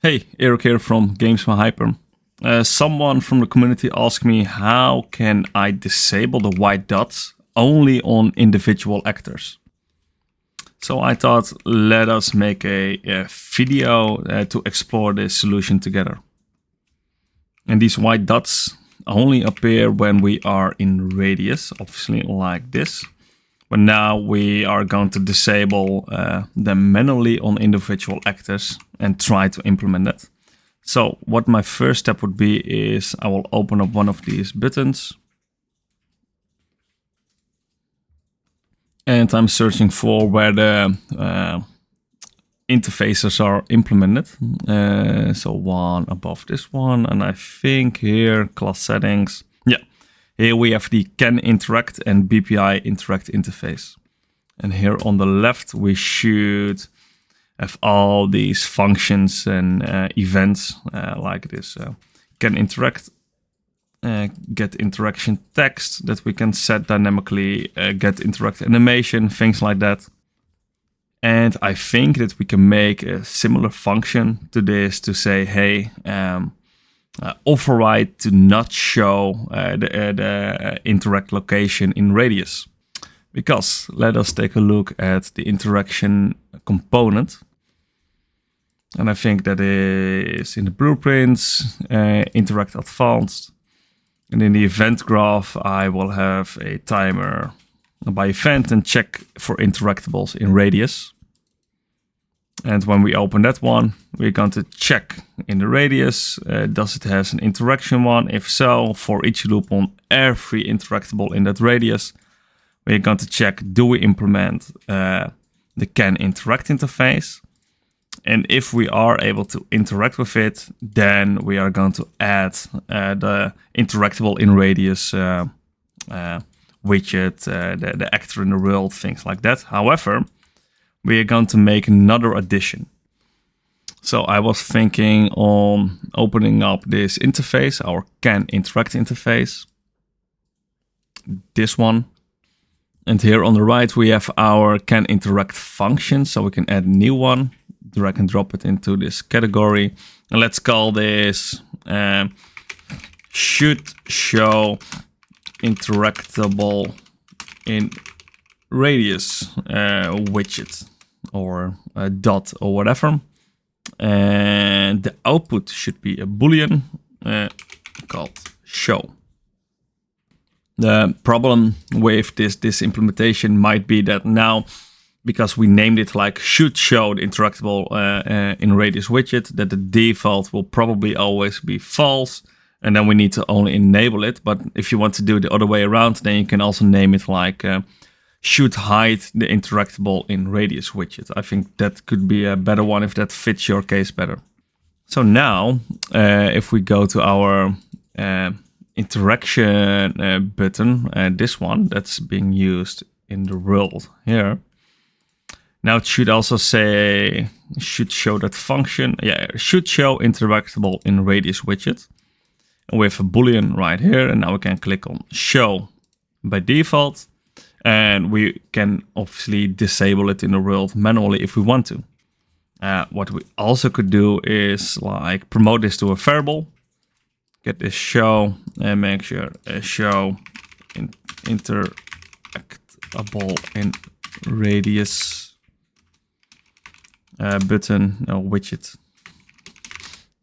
Hey, Eric here from Games for Hyper. Someone from the community asked me how can I disable the white dots only on individual actors. So I thought let us make a video to explore this solution together. And these white dots only appear when we are in radius, obviously like this. But now we are going to disable them manually on individual actors and try to implement that. So what my first step would be is I will open up one of these buttons. And I'm searching for where the interfaces are implemented. So one above this one. And I think here, class settings. Yeah. Here we have the Can Interact and BPI Interact interface. And here on the left, we should have all these functions and events like this. Can Interact, get interaction text that we can set dynamically, get interact animation, things like that. And I think that we can make a similar function to this to say, hey, override to not show the interact location in radius. Because let us take a look at the interaction component. And I think that is in the blueprints, interact advanced. And in the event graph, I will have a timer by event and check for interactables in radius. And when we open that one, we're going to check in the radius, does it have an interaction one? If so, for each loop on every interactable in that radius, we're going to check, do we implement the Can Interact interface? And if we are able to interact with it, then we are going to add the interactable in radius widget, the actor in the world, things like that. However, we are going to make another addition. So I was thinking on opening up this interface, our Can Interact interface. This one. And here on the right, we have our Can Interact function. So we can add a new one, drag and drop it into this category. And let's call this should show interactable in radius widget or a dot or whatever. And the output should be a boolean called show. The problem with this implementation might be that now, because we named it like should show the interactable in radius widget, that the default will probably always be false. And then we need to only enable it. But if you want to do it the other way around, then you can also name it like should hide the interactable in radius widget. I think that could be a better one if that fits your case better. So now, if we go to our interaction button, this one that's being used in the world here. Now it should also say, should show that function. Yeah, should show interactable in radius widget. And we have a boolean right here. And now we can click on show by default. And we can obviously disable it in the world manually if we want to. What we also could do is like promote this to a variable. Get this show and make sure show interactable in radius button widget.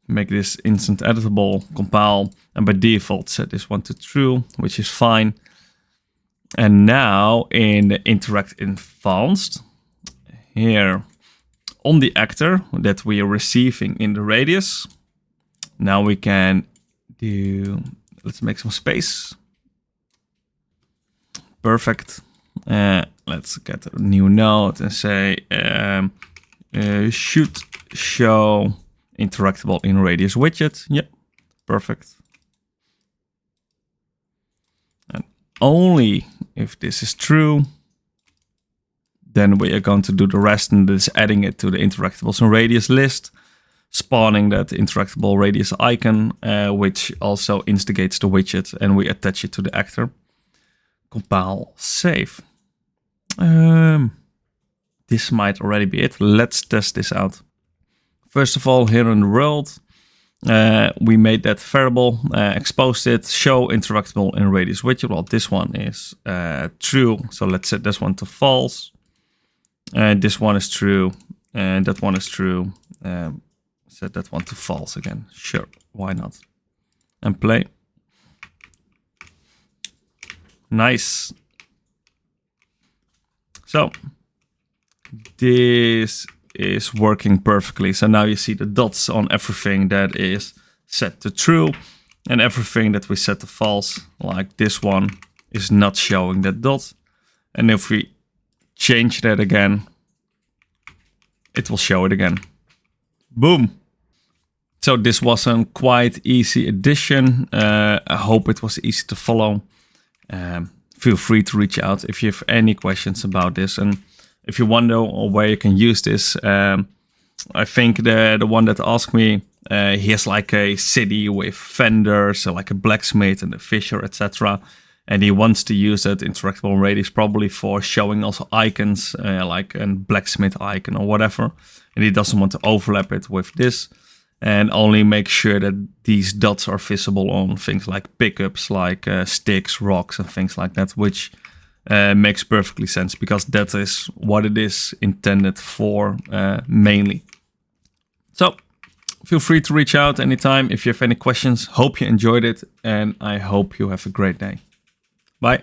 Make this instant editable, compile, and by default set this one to true, which is fine. And now in the interact advanced, here on the actor that we are receiving in the radius, now we can do, let's make some space. Perfect. Let's get a new node and say should show interactable in radius widget. Yep, perfect. And only if this is true, then we are going to do the rest, and this adding it to the interactables in radius list, spawning that interactable radius icon, which also instigates the widget, and we attach it to the actor. Compile, save. This might already be it. Let's test this out. First of all, here in the world, we made that variable, exposed it, show interactable in radius widget. Well, this one is true, so let's set this one to false. And this one is true, and that one is true. Set that one to false again. Sure, why not? And play. Nice. So this is working perfectly. So now you see the dots on everything that is set to true, and everything that we set to false, like this one, is not showing that dot. And if we change that again, it will show it again. Boom. So this was a quite easy addition. I hope it was easy to follow. Feel free to reach out if you have any questions about this. And if you wonder where you can use this, I think the one that asked me, he has like a city with vendors, like a blacksmith and a fisher, etc. And he wants to use that interactable radius probably for showing also icons, like a blacksmith icon or whatever. And he doesn't want to overlap it with this, and only make sure that these dots are visible on things like pickups, like sticks, rocks, and things like that, which makes perfectly sense because that is what it is intended for mainly. So feel free to reach out anytime if you have any questions. Hope you enjoyed it, and I hope you have a great day. Bye.